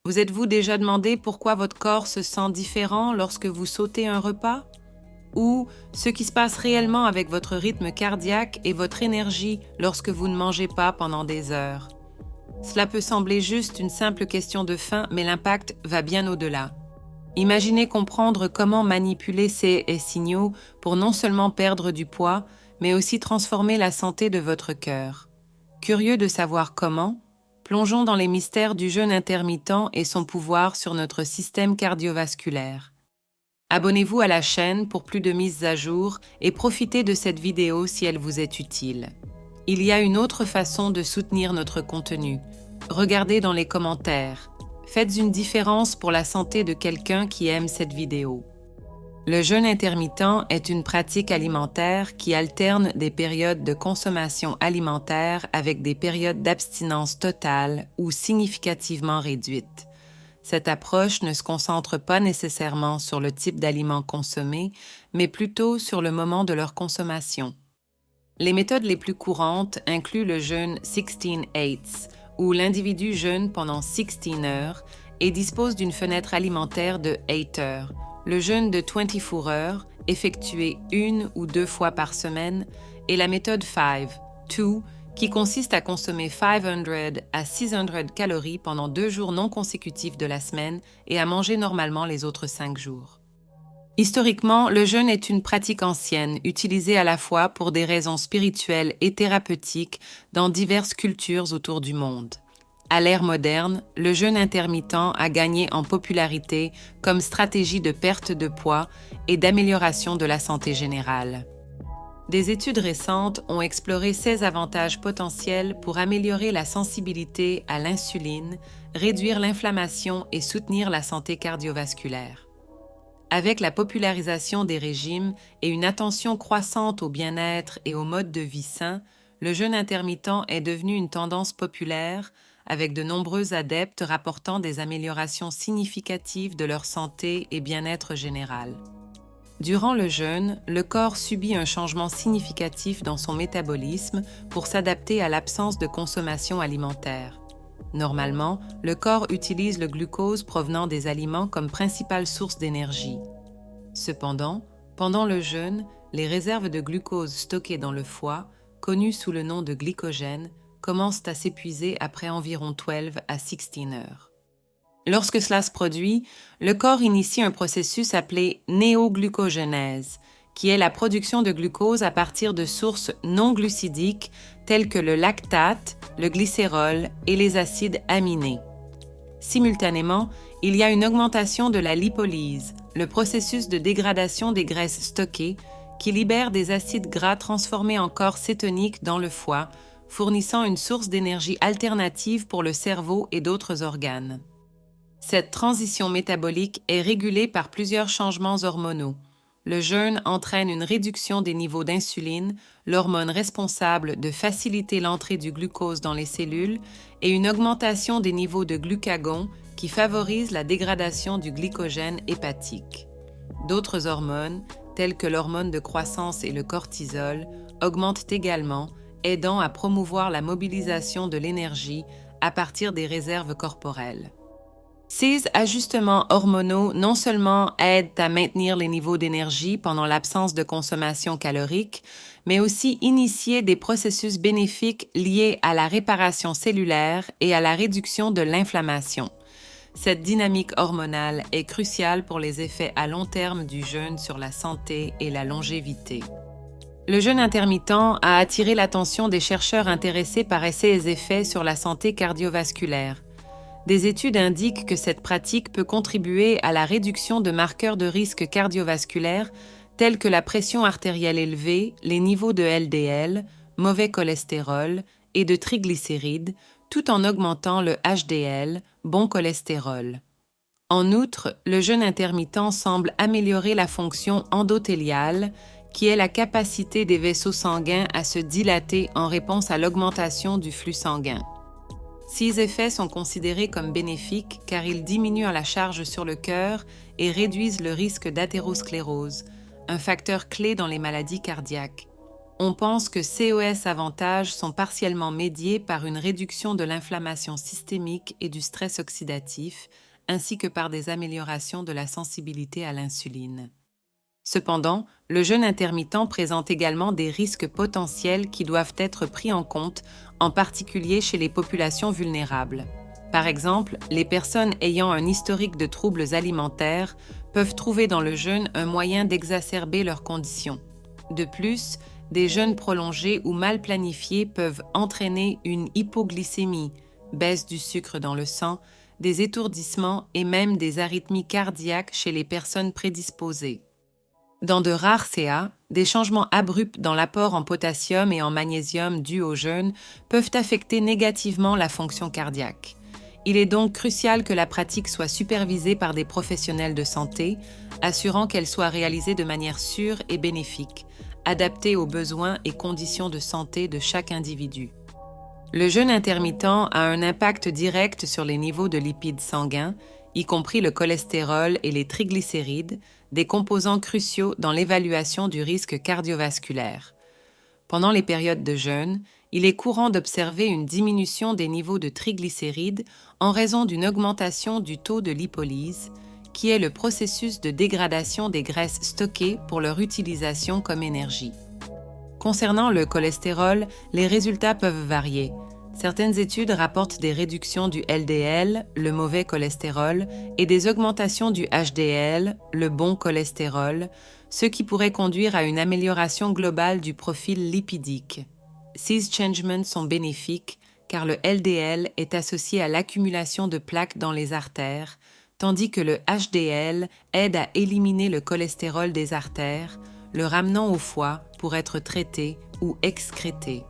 Vous êtes-vous déjà demandé pourquoi votre corps se sent différent lorsque vous sautez un repas? Ou ce qui se passe réellement avec votre rythme cardiaque et votre énergie lorsque vous ne mangez pas pendant des heures? Cela peut sembler juste une simple question de faim, mais l'impact va bien au-delà. Imaginez comprendre comment manipuler ces signaux pour non seulement perdre du poids, mais aussi transformer la santé de votre cœur. Curieux de savoir comment, plongeons dans les mystères du jeûne intermittent et son pouvoir sur notre système cardiovasculaire. Abonnez-vous à la chaîne pour plus de mises à jour et profitez de cette vidéo si elle vous est utile. Il y a une autre façon de soutenir notre contenu. Regardez dans les commentaires. Faites une différence pour la santé de quelqu'un qui aime cette vidéo. Le jeûne intermittent est une pratique alimentaire qui alterne des périodes de consommation alimentaire avec des périodes d'abstinence totale ou significativement réduite. Cette approche ne se concentre pas nécessairement sur le type d'aliments consommés, mais plutôt sur le moment de leur consommation. Les méthodes les plus courantes incluent le jeûne 16-8, où l'individu jeûne pendant 16 heures et dispose d'une fenêtre alimentaire de 8 heures. Le jeûne de 24 heures, effectué 1 ou 2 fois par semaine, et la méthode 5, 2, qui consiste à consommer 500 à 600 calories pendant 2 jours non consécutifs de la semaine et à manger normalement les autres 5 jours. Historiquement, le jeûne est une pratique ancienne, utilisée à la fois pour des raisons spirituelles et thérapeutiques dans diverses cultures autour du monde. À l'ère moderne, le jeûne intermittent a gagné en popularité comme stratégie de perte de poids et d'amélioration de la santé générale. Des études récentes ont exploré ses avantages potentiels pour améliorer la sensibilité à l'insuline, réduire l'inflammation et soutenir la santé cardiovasculaire. Avec la popularisation des régimes et une attention croissante au bien-être et au mode de vie sain, le jeûne intermittent est devenu une tendance populaire, avec de nombreux adeptes rapportant des améliorations significatives de leur santé et bien-être général. Durant le jeûne, le corps subit un changement significatif dans son métabolisme pour s'adapter à l'absence de consommation alimentaire. Normalement, le corps utilise le glucose provenant des aliments comme principale source d'énergie. Cependant, pendant le jeûne, les réserves de glucose stockées dans le foie, connues sous le nom de glycogène, commencent à s'épuiser après environ 12 à 16 heures. Lorsque cela se produit, le corps initie un processus appelé néoglucogénèse, qui est la production de glucose à partir de sources non glucidiques telles que le lactate, le glycérol et les acides aminés. Simultanément, il y a une augmentation de la lipolyse, le processus de dégradation des graisses stockées, qui libère des acides gras transformés en corps cétoniques dans le foie, fournissant une source d'énergie alternative pour le cerveau et d'autres organes. Cette transition métabolique est régulée par plusieurs changements hormonaux. Le jeûne entraîne une réduction des niveaux d'insuline, l'hormone responsable de faciliter l'entrée du glucose dans les cellules, et une augmentation des niveaux de glucagon qui favorise la dégradation du glycogène hépatique. D'autres hormones, telles que l'hormone de croissance et le cortisol, augmentent également, aidant à promouvoir la mobilisation de l'énergie à partir des réserves corporelles. Ces ajustements hormonaux non seulement aident à maintenir les niveaux d'énergie pendant l'absence de consommation calorique, mais aussi initier des processus bénéfiques liés à la réparation cellulaire et à la réduction de l'inflammation. Cette dynamique hormonale est cruciale pour les effets à long terme du jeûne sur la santé et la longévité. Le jeûne intermittent a attiré l'attention des chercheurs intéressés par ses effets sur la santé cardiovasculaire. Des études indiquent que cette pratique peut contribuer à la réduction de marqueurs de risque cardiovasculaire tels que la pression artérielle élevée, les niveaux de LDL, mauvais cholestérol et de triglycérides, tout en augmentant le HDL, bon cholestérol. En outre, le jeûne intermittent semble améliorer la fonction endothéliale, qui est la capacité des vaisseaux sanguins à se dilater en réponse à l'augmentation du flux sanguin. Ces effets sont considérés comme bénéfiques car ils diminuent la charge sur le cœur et réduisent le risque d'athérosclérose, un facteur clé dans les maladies cardiaques. On pense que COS avantages sont partiellement médiés par une réduction de l'inflammation systémique et du stress oxydatif, ainsi que par des améliorations de la sensibilité à l'insuline. Cependant, le jeûne intermittent présente également des risques potentiels qui doivent être pris en compte, en particulier chez les populations vulnérables. Par exemple, les personnes ayant un historique de troubles alimentaires peuvent trouver dans le jeûne un moyen d'exacerber leurs conditions. De plus, des jeûnes prolongés ou mal planifiés peuvent entraîner une hypoglycémie, baisse du sucre dans le sang, des étourdissements et même des arythmies cardiaques chez les personnes prédisposées. Dans de rares CA, des changements abrupts dans l'apport en potassium et en magnésium dus au jeûne peuvent affecter négativement la fonction cardiaque. Il est donc crucial que la pratique soit supervisée par des professionnels de santé, assurant qu'elle soit réalisée de manière sûre et bénéfique, adaptée aux besoins et conditions de santé de chaque individu. Le jeûne intermittent a un impact direct sur les niveaux de lipides sanguins, y compris le cholestérol et les triglycérides, des composants cruciaux dans l'évaluation du risque cardiovasculaire. Pendant les périodes de jeûne, il est courant d'observer une diminution des niveaux de triglycérides en raison d'une augmentation du taux de lipolyse, qui est le processus de dégradation des graisses stockées pour leur utilisation comme énergie. Concernant le cholestérol, les résultats peuvent varier. Certaines études rapportent des réductions du LDL, le mauvais cholestérol, et des augmentations du HDL, le bon cholestérol, ce qui pourrait conduire à une amélioration globale du profil lipidique. Ces changements sont bénéfiques car le LDL est associé à l'accumulation de plaques dans les artères, tandis que le HDL aide à éliminer le cholestérol des artères, le ramenant au foie pour être traité ou excrété.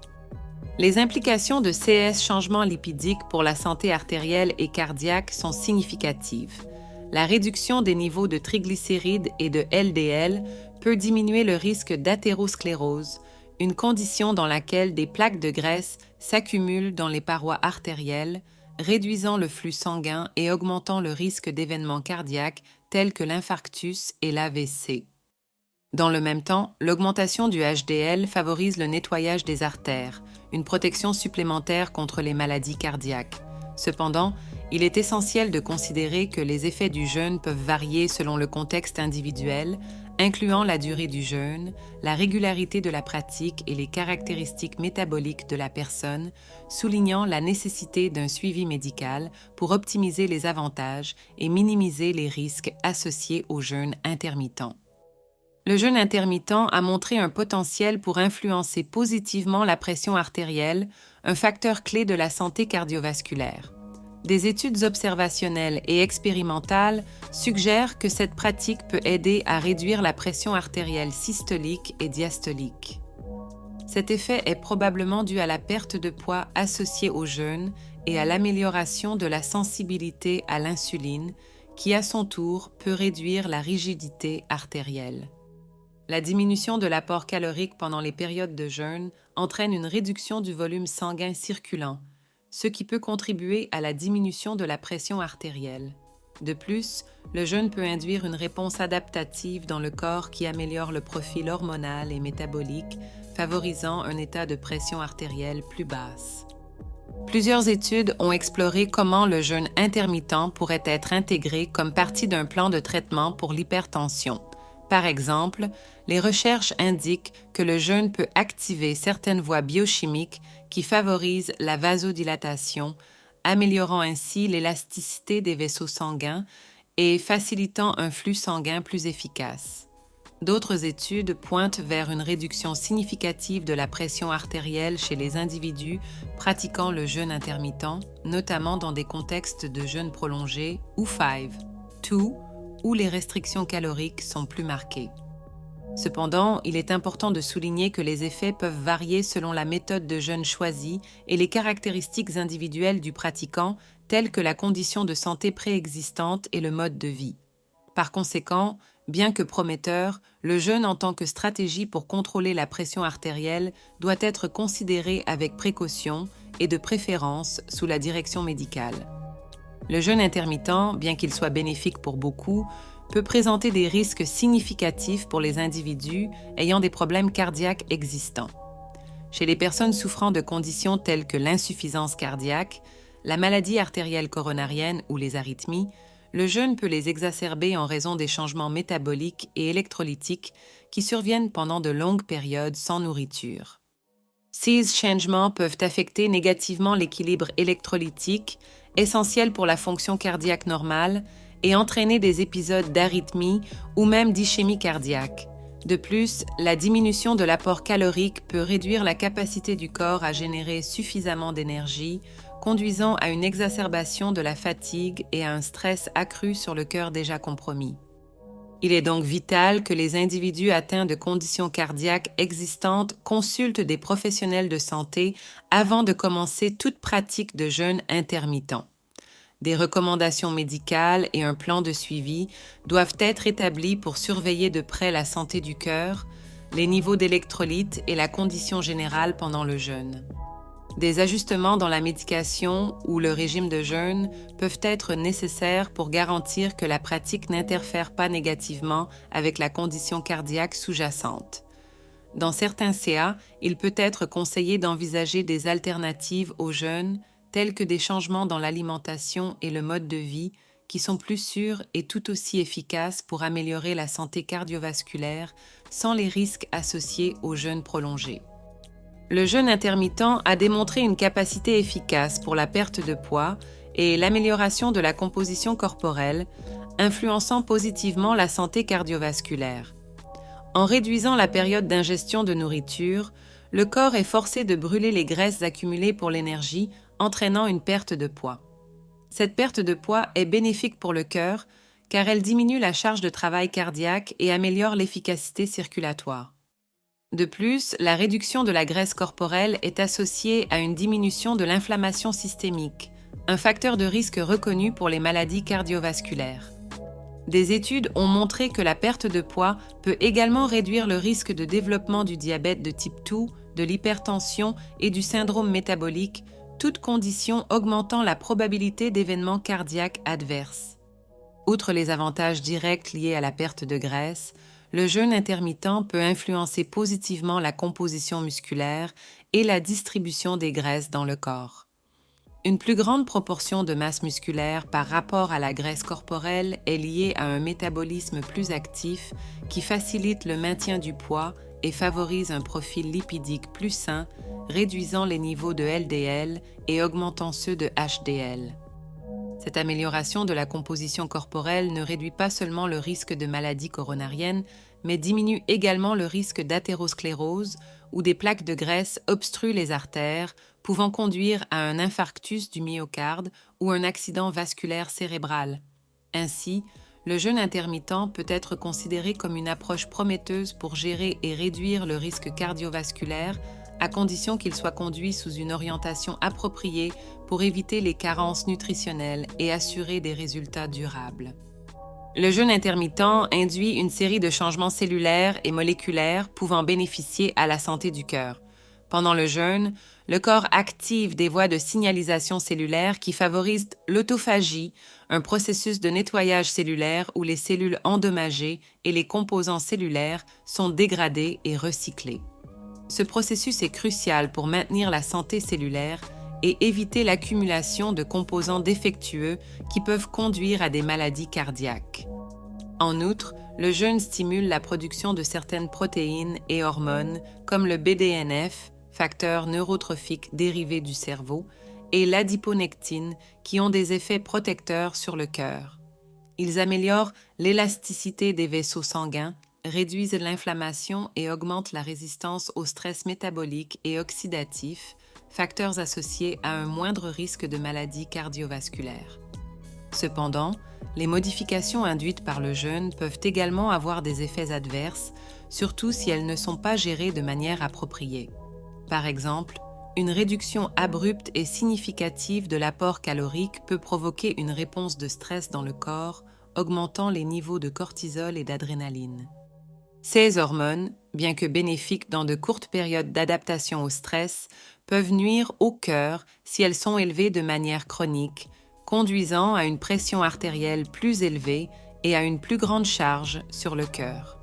Les implications de ces changements lipidiques pour la santé artérielle et cardiaque sont significatives. La réduction des niveaux de triglycérides et de LDL peut diminuer le risque d'athérosclérose, une condition dans laquelle des plaques de graisse s'accumulent dans les parois artérielles, réduisant le flux sanguin et augmentant le risque d'événements cardiaques tels que l'infarctus et l'AVC. Dans le même temps, l'augmentation du HDL favorise le nettoyage des artères, une protection supplémentaire contre les maladies cardiaques. Cependant, il est essentiel de considérer que les effets du jeûne peuvent varier selon le contexte individuel, incluant la durée du jeûne, la régularité de la pratique et les caractéristiques métaboliques de la personne, soulignant la nécessité d'un suivi médical pour optimiser les avantages et minimiser les risques associés au jeûne intermittent. Le jeûne intermittent a montré un potentiel pour influencer positivement la pression artérielle, un facteur clé de la santé cardiovasculaire. Des études observationnelles et expérimentales suggèrent que cette pratique peut aider à réduire la pression artérielle systolique et diastolique. Cet effet est probablement dû à la perte de poids associée au jeûne et à l'amélioration de la sensibilité à l'insuline, qui à son tour peut réduire la rigidité artérielle. La diminution de l'apport calorique pendant les périodes de jeûne entraîne une réduction du volume sanguin circulant, ce qui peut contribuer à la diminution de la pression artérielle. De plus, le jeûne peut induire une réponse adaptative dans le corps qui améliore le profil hormonal et métabolique, favorisant un état de pression artérielle plus basse. Plusieurs études ont exploré comment le jeûne intermittent pourrait être intégré comme partie d'un plan de traitement pour l'hypertension. Par exemple, les recherches indiquent que le jeûne peut activer certaines voies biochimiques qui favorisent la vasodilatation, améliorant ainsi l'élasticité des vaisseaux sanguins et facilitant un flux sanguin plus efficace. D'autres études pointent vers une réduction significative de la pression artérielle chez les individus pratiquant le jeûne intermittent, notamment dans des contextes de jeûne prolongé ou 5-2, où les restrictions caloriques sont plus marquées. Cependant, il est important de souligner que les effets peuvent varier selon la méthode de jeûne choisie et les caractéristiques individuelles du pratiquant, telles que la condition de santé préexistante et le mode de vie. Par conséquent, bien que prometteur, le jeûne en tant que stratégie pour contrôler la pression artérielle doit être considéré avec précaution et de préférence sous la direction médicale. Le jeûne intermittent, bien qu'il soit bénéfique pour beaucoup, peut présenter des risques significatifs pour les individus ayant des problèmes cardiaques existants. Chez les personnes souffrant de conditions telles que l'insuffisance cardiaque, la maladie artérielle coronarienne ou les arythmies, le jeûne peut les exacerber en raison des changements métaboliques et électrolytiques qui surviennent pendant de longues périodes sans nourriture. Ces changements peuvent affecter négativement l'équilibre électrolytique, essentiel pour la fonction cardiaque normale, et entraîner des épisodes d'arythmie ou même d'ischémie cardiaque. De plus, la diminution de l'apport calorique peut réduire la capacité du corps à générer suffisamment d'énergie, conduisant à une exacerbation de la fatigue et à un stress accru sur le cœur déjà compromis. Il est donc vital que les individus atteints de conditions cardiaques existantes consultent des professionnels de santé avant de commencer toute pratique de jeûne intermittent. Des recommandations médicales et un plan de suivi doivent être établis pour surveiller de près la santé du cœur, les niveaux d'électrolytes et la condition générale pendant le jeûne. Des ajustements dans la médication ou le régime de jeûne peuvent être nécessaires pour garantir que la pratique n'interfère pas négativement avec la condition cardiaque sous-jacente. Dans certains CA, il peut être conseillé d'envisager des alternatives au jeûne, tels que des changements dans l'alimentation et le mode de vie, qui sont plus sûrs et tout aussi efficaces pour améliorer la santé cardiovasculaire sans les risques associés au jeûne prolongé. Le jeûne intermittent a démontré une capacité efficace pour la perte de poids et l'amélioration de la composition corporelle, influençant positivement la santé cardiovasculaire. En réduisant la période d'ingestion de nourriture, le corps est forcé de brûler les graisses accumulées pour l'énergie, entraînant une perte de poids. Cette perte de poids est bénéfique pour le cœur car elle diminue la charge de travail cardiaque et améliore l'efficacité circulatoire. De plus, la réduction de la graisse corporelle est associée à une diminution de l'inflammation systémique, un facteur de risque reconnu pour les maladies cardiovasculaires. Des études ont montré que la perte de poids peut également réduire le risque de développement du diabète de type 2, de l'hypertension et du syndrome métabolique, toutes conditions augmentant la probabilité d'événements cardiaques adverses. Outre les avantages directs liés à la perte de graisse, le jeûne intermittent peut influencer positivement la composition musculaire et la distribution des graisses dans le corps. Une plus grande proportion de masse musculaire par rapport à la graisse corporelle est liée à un métabolisme plus actif qui facilite le maintien du poids et favorise un profil lipidique plus sain, réduisant les niveaux de LDL et augmentant ceux de HDL. Cette amélioration de la composition corporelle ne réduit pas seulement le risque de maladie coronarienne, mais diminue également le risque d'athérosclérose, où des plaques de graisse obstruent les artères, pouvant conduire à un infarctus du myocarde ou un accident vasculaire cérébral. Ainsi, le jeûne intermittent peut être considéré comme une approche prometteuse pour gérer et réduire le risque cardiovasculaire, à condition qu'il soit conduit sous une orientation appropriée pour éviter les carences nutritionnelles et assurer des résultats durables. Le jeûne intermittent induit une série de changements cellulaires et moléculaires pouvant bénéficier à la santé du cœur. Pendant le jeûne, le corps active des voies de signalisation cellulaire qui favorisent l'autophagie, un processus de nettoyage cellulaire où les cellules endommagées et les composants cellulaires sont dégradés et recyclés. Ce processus est crucial pour maintenir la santé cellulaire et éviter l'accumulation de composants défectueux qui peuvent conduire à des maladies cardiaques. En outre, le jeûne stimule la production de certaines protéines et hormones comme le BDNF, facteur neurotrophique dérivé du cerveau, et l'adiponectine qui ont des effets protecteurs sur le cœur. Ils améliorent l'élasticité des vaisseaux sanguins, réduisent l'inflammation et augmentent la résistance au stress métabolique et oxydatif, facteurs associés à un moindre risque de maladies cardiovasculaires. Cependant, les modifications induites par le jeûne peuvent également avoir des effets adverses, surtout si elles ne sont pas gérées de manière appropriée. Par exemple, une réduction abrupte et significative de l'apport calorique peut provoquer une réponse de stress dans le corps, augmentant les niveaux de cortisol et d'adrénaline. Ces hormones, bien que bénéfiques dans de courtes périodes d'adaptation au stress, peuvent nuire au cœur si elles sont élevées de manière chronique, conduisant à une pression artérielle plus élevée et à une plus grande charge sur le cœur.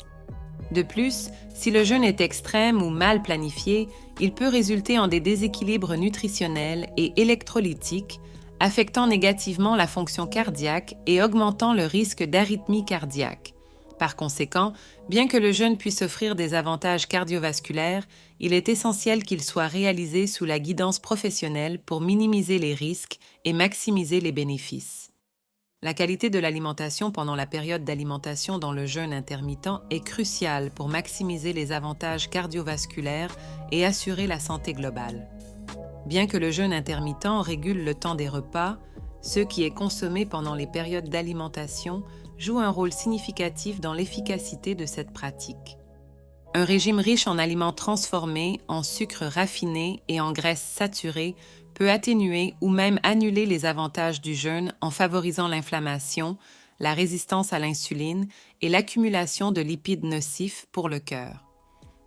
De plus, si le jeûne est extrême ou mal planifié, il peut résulter en des déséquilibres nutritionnels et électrolytiques, affectant négativement la fonction cardiaque et augmentant le risque d'arythmie cardiaque. Par conséquent, bien que le jeûne puisse offrir des avantages cardiovasculaires, il est essentiel qu'il soit réalisé sous la guidance professionnelle pour minimiser les risques et maximiser les bénéfices. La qualité de l'alimentation pendant la période d'alimentation dans le jeûne intermittent est cruciale pour maximiser les avantages cardiovasculaires et assurer la santé globale. Bien que le jeûne intermittent régule le temps des repas, ce qui est consommé pendant les périodes d'alimentation joue un rôle significatif dans l'efficacité de cette pratique. Un régime riche en aliments transformés, en sucres raffinés et en graisses saturées peut atténuer ou même annuler les avantages du jeûne en favorisant l'inflammation, la résistance à l'insuline et l'accumulation de lipides nocifs pour le cœur.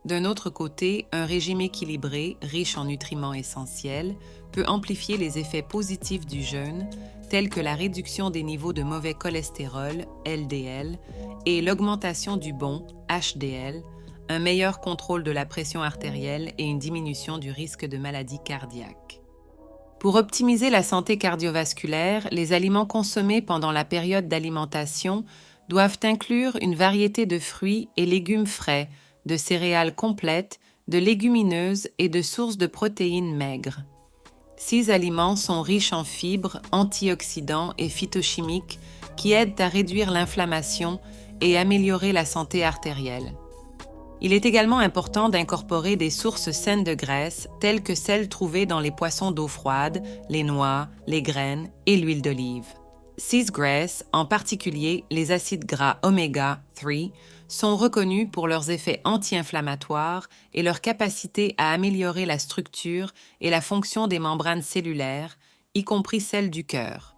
D'un autre côté, un régime équilibré, riche en nutriments essentiels, peut amplifier les effets positifs du jeûne, tels que la réduction des niveaux de mauvais cholestérol, LDL, et l'augmentation du bon, HDL, un meilleur contrôle de la pression artérielle et une diminution du risque de maladie cardiaque. Pour optimiser la santé cardiovasculaire, les aliments consommés pendant la période d'alimentation doivent inclure une variété de fruits et légumes frais, de céréales complètes, de légumineuses et de sources de protéines maigres. Ces aliments sont riches en fibres, antioxydants et phytochimiques qui aident à réduire l'inflammation et améliorer la santé artérielle. Il est également important d'incorporer des sources saines de graisse, telles que celles trouvées dans les poissons d'eau froide, les noix, les graines et l'huile d'olive. Ces graisses, en particulier les acides gras oméga 3, sont reconnus pour leurs effets anti-inflammatoires et leur capacité à améliorer la structure et la fonction des membranes cellulaires, y compris celles du cœur.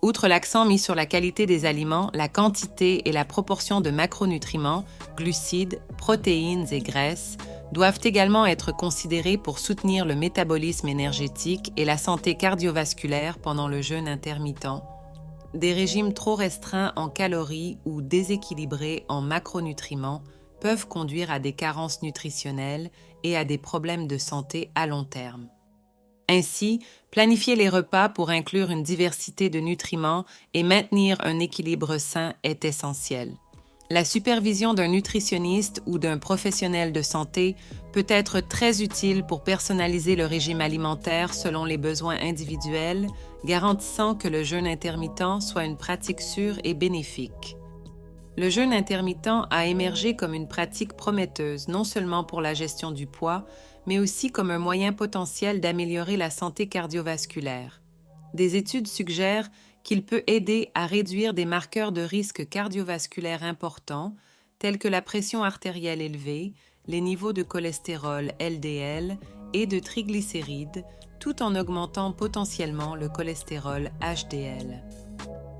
Outre l'accent mis sur la qualité des aliments, la quantité et la proportion de macronutriments, glucides, protéines et graisses doivent également être considérés pour soutenir le métabolisme énergétique et la santé cardiovasculaire pendant le jeûne intermittent. Des régimes trop restreints en calories ou déséquilibrés en macronutriments peuvent conduire à des carences nutritionnelles et à des problèmes de santé à long terme. Ainsi, planifier les repas pour inclure une diversité de nutriments et maintenir un équilibre sain est essentiel. La supervision d'un nutritionniste ou d'un professionnel de santé peut être très utile pour personnaliser le régime alimentaire selon les besoins individuels, garantissant que le jeûne intermittent soit une pratique sûre et bénéfique. Le jeûne intermittent a émergé comme une pratique prometteuse non seulement pour la gestion du poids, mais aussi comme un moyen potentiel d'améliorer la santé cardiovasculaire. Des études suggèrent qu'il peut aider à réduire des marqueurs de risque cardiovasculaire importants, tels que la pression artérielle élevée, les niveaux de cholestérol LDL et de triglycérides, tout en augmentant potentiellement le cholestérol HDL.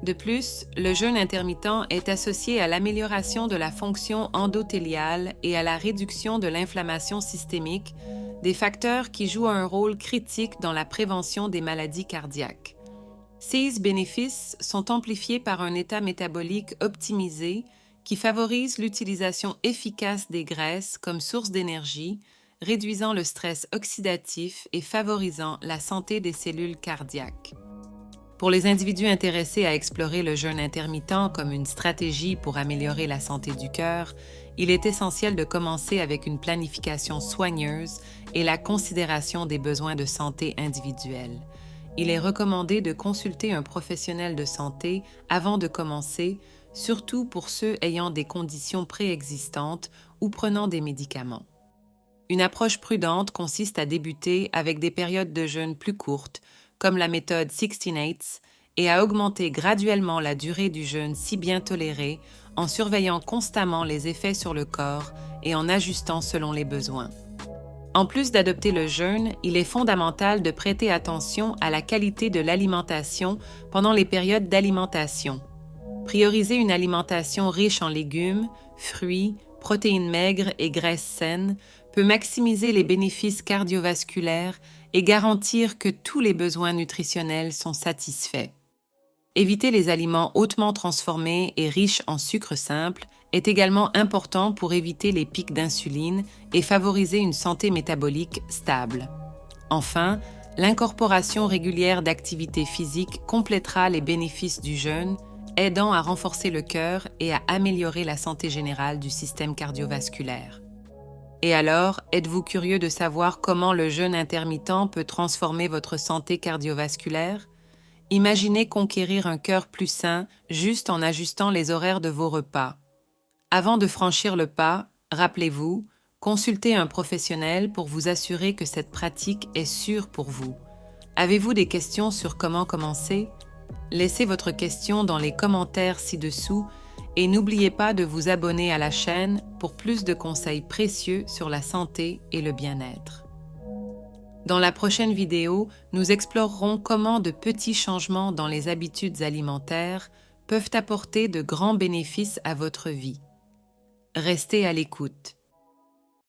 De plus, le jeûne intermittent est associé à l'amélioration de la fonction endothéliale et à la réduction de l'inflammation systémique, des facteurs qui jouent un rôle critique dans la prévention des maladies cardiaques. Ces bénéfices sont amplifiés par un état métabolique optimisé qui favorise l'utilisation efficace des graisses comme source d'énergie, réduisant le stress oxydatif et favorisant la santé des cellules cardiaques. Pour les individus intéressés à explorer le jeûne intermittent comme une stratégie pour améliorer la santé du cœur, il est essentiel de commencer avec une planification soigneuse et la considération des besoins de santé individuels. Il est recommandé de consulter un professionnel de santé avant de commencer, surtout pour ceux ayant des conditions préexistantes ou prenant des médicaments. Une approche prudente consiste à débuter avec des périodes de jeûne plus courtes, comme la méthode 16-8, et à augmenter graduellement la durée du jeûne si bien toléré en surveillant constamment les effets sur le corps et en ajustant selon les besoins. En plus d'adopter le jeûne, il est fondamental de prêter attention à la qualité de l'alimentation pendant les périodes d'alimentation. Prioriser une alimentation riche en légumes, fruits, protéines maigres et graisses saines peut maximiser les bénéfices cardiovasculaires et garantir que tous les besoins nutritionnels sont satisfaits. Éviter les aliments hautement transformés et riches en sucre simple, est également important pour éviter les pics d'insuline et favoriser une santé métabolique stable. Enfin, l'incorporation régulière d'activités physiques complétera les bénéfices du jeûne, aidant à renforcer le cœur et à améliorer la santé générale du système cardiovasculaire. Et alors, êtes-vous curieux de savoir comment le jeûne intermittent peut transformer votre santé cardiovasculaire? Imaginez conquérir un cœur plus sain juste en ajustant les horaires de vos repas. Avant de franchir le pas, rappelez-vous, consultez un professionnel pour vous assurer que cette pratique est sûre pour vous. Avez-vous des questions sur comment commencer? Laissez votre question dans les commentaires ci-dessous et n'oubliez pas de vous abonner à la chaîne pour plus de conseils précieux sur la santé et le bien-être. Dans la prochaine vidéo, nous explorerons comment de petits changements dans les habitudes alimentaires peuvent apporter de grands bénéfices à votre vie. Restez à l'écoute.